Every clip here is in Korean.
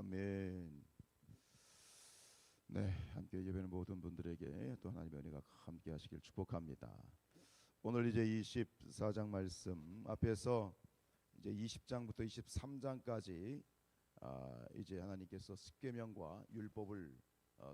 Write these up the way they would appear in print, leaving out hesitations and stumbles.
아멘. 네, 함께 예배하는 모든 분들에게 또 하나님의 은혜가 함께 하시길 축복합니다. 오늘 이제 24장 말씀 앞에서 이제 20장부터 23장까지 이제 하나님께서 십계명과 율법을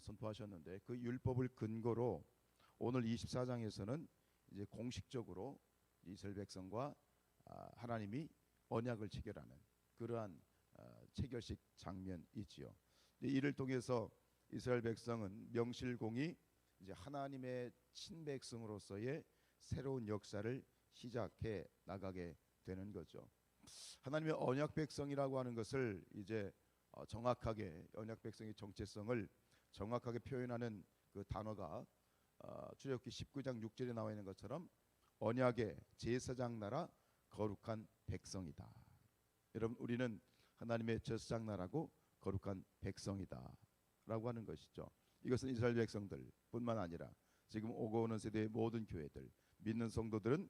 선포하셨는데 그 율법을 근거로 오늘 24장에서는 이제 공식적으로 이스라엘 백성과 하나님이 언약을 체결하는 그러한 체결식 장면이지요. 이를 통해서 이스라엘 백성은 명실공히 이제 하나님의 친백성으로서의 새로운 역사를 시작해 나가게 되는 거죠. 하나님의 언약 백성이라고 하는 것을 이제 정확하게 언약 백성의 정체성을 정확하게 표현하는 그 단어가 출애굽기 19장 6절에 나와 있는 것처럼 언약의 제사장 나라 거룩한 백성이다. 여러분, 우리는 하나님의 제사장 나라고 거룩한 백성이다 라고 하는 것이죠. 이것은 이스라엘 백성들 뿐만 아니라 지금 오고 오는 세대의 모든 교회들, 믿는 성도들은,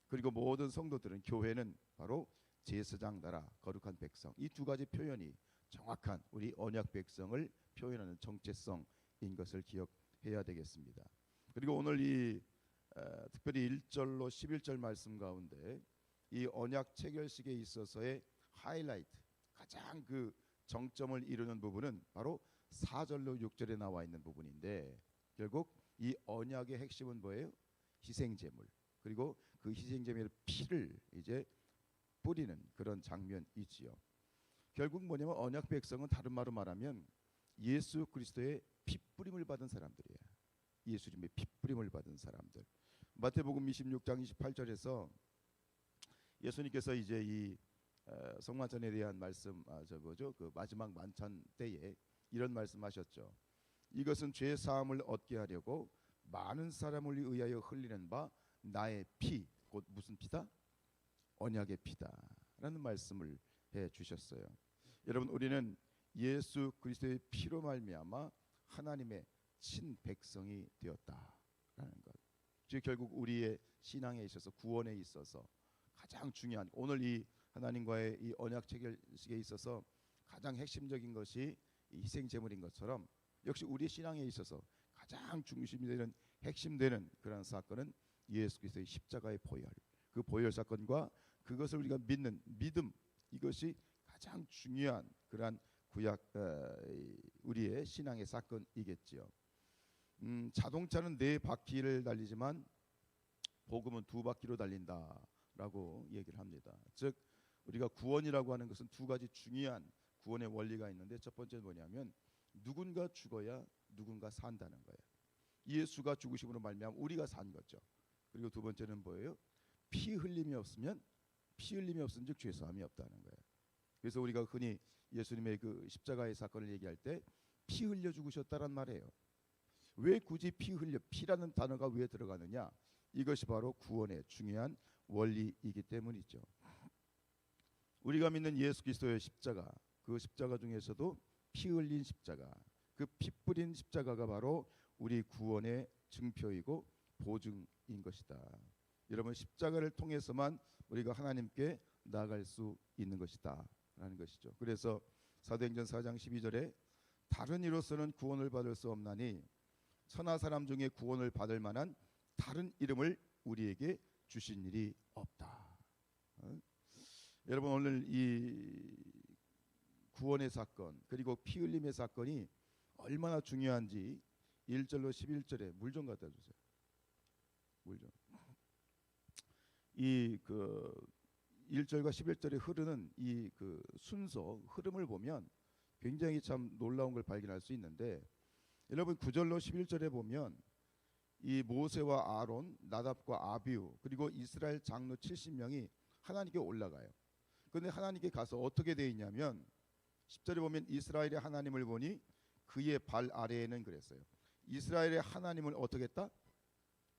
그리고 모든 성도들은, 교회는 바로 제사장 나라 거룩한 백성, 이 두 가지 표현이 정확한 우리 언약 백성을 표현하는 정체성인 것을 기억해야 되겠습니다. 그리고 오늘 이 특별히 1절로 11절 말씀 가운데 이 언약 체결식에 있어서의 하이라이트, 가장 그 정점을 이루는 부분은 바로 4절로 6절에 나와 있는 부분인데, 결국 이 언약의 핵심은 뭐예요? 희생제물, 그리고 그 희생제물의 피를 이제 뿌리는 그런 장면이지요. 결국 뭐냐면 언약 백성은 다른 말로 말하면 예수 그리스도의 피뿌림을 받은 사람들이에요. 예수님의 피뿌림을 받은 사람들. 마태복음 26장 28절에서 예수님께서 이제 이 성만찬에 대한 말씀, 그 마지막 만찬 때에 이런 말씀하셨죠. 이것은 죄 사함을 얻게 하려고 많은 사람을 의하여 흘리는 바 나의 피, 곧 무슨 피다? 언약의 피다라는 말씀을 해 주셨어요. 여러분, 우리는 예수 그리스도의 피로 말미암아 하나님의 친백성이 되었다라는 것. 즉 결국 우리의 신앙에 있어서, 구원에 있어서 가장 중요한, 오늘 이 하나님과의 이 언약 체결식에 있어서 가장 핵심적인 것이 이 희생 제물인 것처럼, 역시 우리의 신앙에 있어서 가장 중심이 되는, 핵심되는 그런 사건은 예수 그리스도의 십자가의 보혈, 그 보혈 사건과 그것을 우리가 믿는 믿음, 이것이 가장 중요한 그러한 구약 우리의 신앙의 사건이겠지요. 자동차는 4바퀴를 달리지만 복음은 2바퀴로 달린다라고 얘기를 합니다. 즉 우리가 구원이라고 하는 것은 두 가지 중요한 구원의 원리가 있는데, 첫 번째는 뭐냐면 누군가 죽어야 누군가 산다는 거예요. 예수가 죽으심으로 말미암아 우리가 산 거죠. 그리고 두 번째는 뭐예요? 피 흘림이 없으면, 피 흘림이 없은즉 죄 사함이 없다는 거예요. 그래서 우리가 흔히 예수님의 그 십자가의 사건을 얘기할 때 피 흘려 죽으셨다란 말이에요. 왜 굳이 피 흘려, 피라는 단어가 왜 들어가느냐? 이것이 바로 구원의 중요한 원리이기 때문이죠. 우리가 믿는 예수 그리스도의 십자가, 그 십자가 중에서도 피 흘린 십자가, 그 피 뿌린 십자가가 바로 우리 구원의 증표이고 보증인 것이다. 여러분, 십자가를 통해서만 우리가 하나님께 나아갈 수 있는 것이다 라는 것이죠. 그래서 사도행전 4장 12절에 다른 이로서는 구원을 받을 수 없나니 천하 사람 중에 구원을 받을 만한 다른 이름을 우리에게 주신 일이 없다. 여러분, 오늘 이 구원의 사건, 그리고 피 흘림의 사건이 얼마나 중요한지 1절로 11절에 물 좀 갖다 주세요. 물 좀. 이 그 1절과 11절에 흐르는 이 그 순서, 흐름을 보면 굉장히 참 놀라운 걸 발견할 수 있는데, 여러분 9절로 11절에 보면 이 모세와 아론, 나답과 아비후, 그리고 이스라엘 장로 70명이 하나님께 올라가요. 그런데 하나님께 가서 어떻게 돼 있냐면 10절에 보면 이스라엘의 하나님을 보니 그의 발 아래에는, 그랬어요. 이스라엘의 하나님을 어떻게 했다?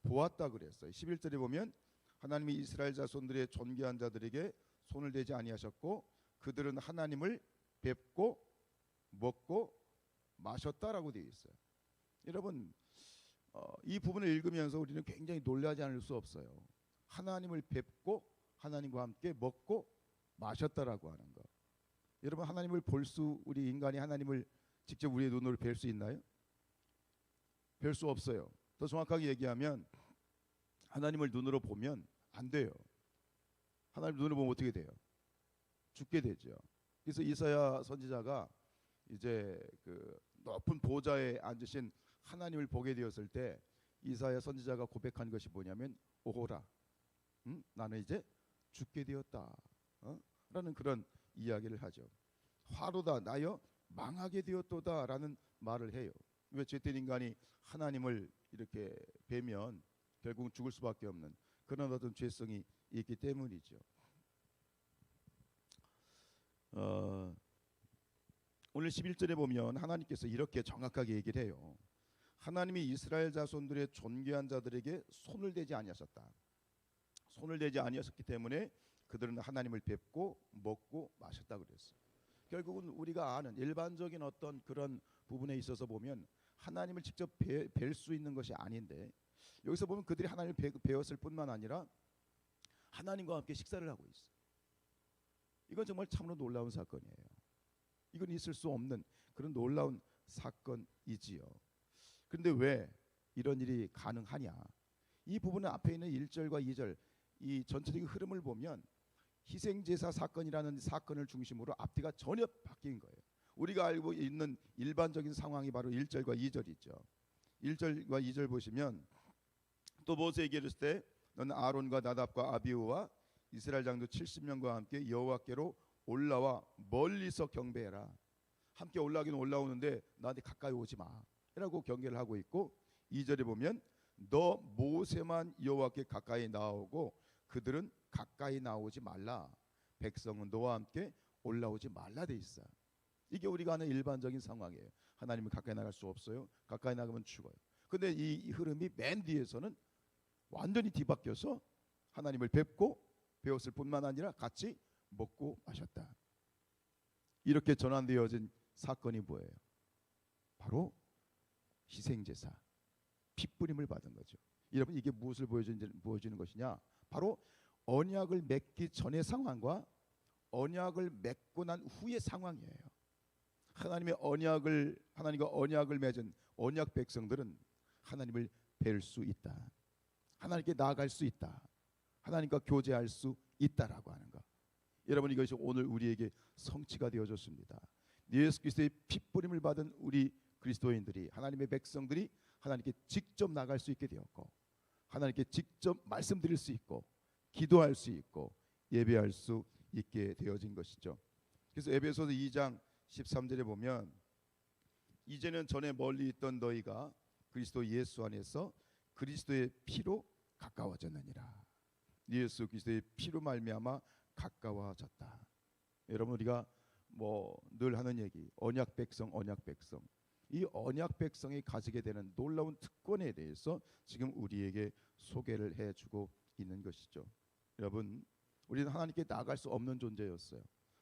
보았다 그랬어요. 11절에 보면 하나님이 이스라엘 자손들의 존귀한 자들에게 손을 대지 아니하셨고 그들은 하나님을 뵙고 먹고 마셨다라고 되어 있어요. 여러분, 이 부분을 읽으면서 우리는 굉장히 놀라지 않을 수 없어요. 하나님을 뵙고 하나님과 함께 먹고 마셨다라고 하는 것. 여러분 하나님을 우리 인간이 하나님을 직접 우리의 눈으로 뵐 수 있나요? 뵐 수 없어요. 더 정확하게 얘기하면 하나님을 눈으로 보면 안 돼요. 하나님 눈으로 보면 어떻게 돼요? 죽게 되죠. 그래서 이사야 선지자가 이제 그 높은 보좌에 앉으신 하나님을 보게 되었을 때 이사야 선지자가 고백한 것이 뭐냐면 오호라, 나는 이제 죽게 되었다, 라는 그런 이야기를 하죠. 화로다, 나여 망하게 되었도다라는 말을 해요. 왜 죄된 인간이 하나님을 이렇게 뵈면 결국 죽을 수밖에 없는 그런 어떤 죄성이 있기 때문이죠. 오늘 11절에 보면 하나님께서 이렇게 정확하게 얘기를 해요. 하나님이 이스라엘 자손들의 존귀한 자들에게 손을 대지 아니하셨다. 손을 대지 아니하셨기 때문에 그들은 하나님을 뵙고 먹고 마셨다 그랬어요. 결국은 우리가 아는 일반적인 어떤 그런 부분에 있어서 보면 하나님을 직접 뵐 수 있는 것이 아닌데, 여기서 보면 그들이 하나님을 배웠을 뿐만 아니라 하나님과 함께 식사를 하고 있어요. 이건 정말 참으로 놀라운 사건이에요. 이건 있을 수 없는 그런 놀라운 사건이지요. 그런데 왜 이런 일이 가능하냐? 이 부분은 앞에 있는 1절과 2절 이 전체적인 흐름을 보면 희생제사 사건이라는 사건을 중심으로 앞뒤가 전혀 바뀐 거예요. 우리가 알고 있는 일반적인 상황이 바로 1절과 2절이죠. 1절과 2절 보시면 또 모세에게 이르실 때 너는 아론과 나답과 아비후와 이스라엘 장로 70명과 함께 여호와께로 올라와 멀리서 경배해라. 함께 올라가긴 올라오는데 나한테 가까이 오지 마 라고 경계를 하고 있고, 2절에 보면 너 모세만 여호와께 가까이 나오고 그들은 가까이 나오지 말라. 백성은 너와 함께 올라오지 말라 돼 있어. 이게 우리가 아는 일반적인 상황이에요. 하나님은 가까이 나갈 수 없어요. 가까이 나가면 죽어요. 근데 이 흐름이 맨 뒤에서는 완전히 뒤바뀌어서 하나님을 뵙고 배웠을 뿐만 아니라 같이 먹고 마셨다. 이렇게 전환되어진 사건이 뭐예요? 바로 희생제사, 핏부림을 받은 거죠. 여러분 이게 무엇을 보여주는 것이냐? 바로 언약을 맺기 전의 상황과 언약을 맺고 난 후의 상황이에요. 하나님과 언약을 맺은 언약 백성들은 하나님을 뵐 수 있다. 하나님께 나아갈 수 있다. 하나님과 교제할 수 있다라고 하는 것. 여러분 이것이 오늘 우리에게 성취가 되어졌습니다. 예수 그리스도의 핏부림을 받은 우리 그리스도인들이, 하나님의 백성들이 하나님께 직접 나갈 수 있게 되었고, 하나님께 직접 말씀드릴 수 있고, 기도할 수 있고, 예배할 수 있게 되어진 것이죠. 그래서 에베소서 2장 13절에 보면 이제는 전에 멀리 있던 너희가 그리스도 예수 안에서 그리스도의 피로 가까워졌느니라. 예수 그리스도의 피로 말미암아 가까워졌다. 여러분 우리가 뭐 늘 하는 얘기, 언약 백성, 언약 백성. 이 언약 백성이 가지게 되는 놀라운 특권에 대해서 지금 우리에게 소개를 해주고 있는 것이죠. 여러분 우리는 하나님께 나아갈 수 없는 존재였어요.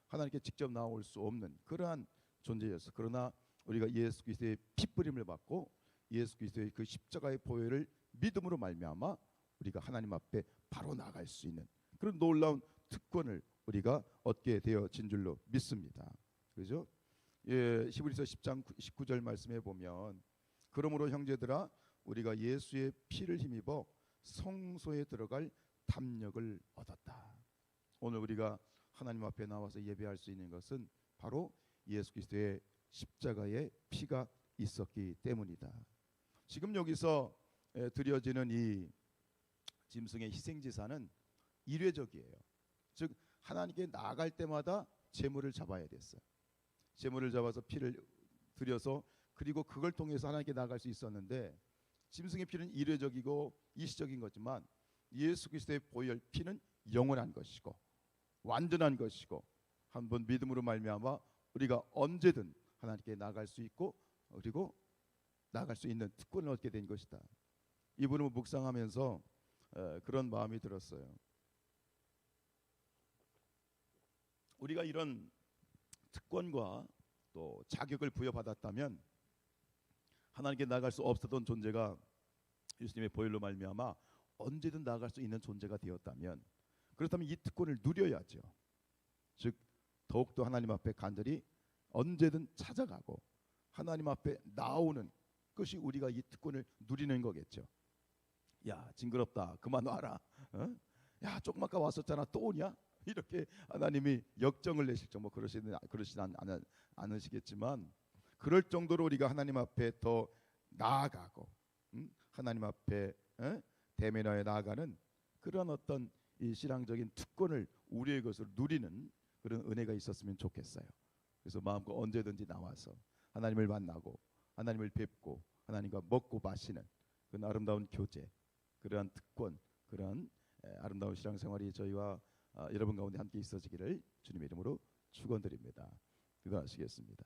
하나님께 직접 나올 수 없는 그러한 존재였어요. 그러나 우리가 예수 그리스도의 핏부림을 받고 예수 그리스도의 그 십자가의 보혈을 믿음으로 말미암아 우리가 하나님 앞에 바로 나갈 수 있는 그런 놀라운 특권을 우리가 얻게 되어진 줄로 믿습니다. 그렇죠? 히브리서 10장 19절 말씀에 보면 그러므로 형제들아 우리가 예수의 피를 힘입어 성소에 들어갈 담력을 얻었다. 오늘 우리가 하나님 앞에 나와서 예배할 수 있는 것은 바로 예수 그리스도의 십자가의 피가 있었기 때문이다. 지금 여기서 드려지는 이 짐승의 희생제사는 일회적이에요. 즉 하나님께 나아갈 때마다 제물을 잡아야 됐어요. 제물을 잡아서 피를 드려서 그리고 그걸 통해서 하나님께 나아갈 수 있었는데, 짐승의 피는 일회적이고 일시적인 거지만 예수 그리스도의 보혈 피는 영원한 것이고 완전한 것이고 한번 믿음으로 말미암아 우리가 언제든 하나님께 나아갈 수 있고 그리고 나아갈 수 있는 특권을 얻게 된 것이다. 이 부분을 묵상하면서 그런 마음이 들었어요. 우리가 이런 특권과 또 자격을 부여받았다면 하나님께 나아갈 수 없었던 존재가 예수님의 보혈로 말미암아 언제든 나아갈 수 있는 존재가 되었다면, 그렇다면 이 특권을 누려야죠. 즉 더욱더 하나님 앞에 간절히 언제든 찾아가고 하나님 앞에 나오는 것이 우리가 이 특권을 누리는 거겠죠. 야, 징그럽다, 그만 와라. 어? 야, 조금 아까 왔었잖아, 또 오냐? 이렇게 하나님이 역정을 내실 정도 그러시진 않으시겠지만, 그럴 정도로 우리가 하나님 앞에 더 나아가고, 하나님 앞에 대면하여 나아가는 그런 어떤 이 신앙적인 특권을 우리의 것으로 누리는 그런 은혜가 있었으면 좋겠어요. 그래서 마음껏 언제든지 나와서 하나님을 만나고 하나님을 뵙고 하나님과 먹고 마시는 그런 아름다운 교제, 그러한 특권, 그러한 아름다운 신앙생활이 저희와 여러분 가운데 함께 있어지기를 주님의 이름으로 축원드립니다. 기도하시겠습니다.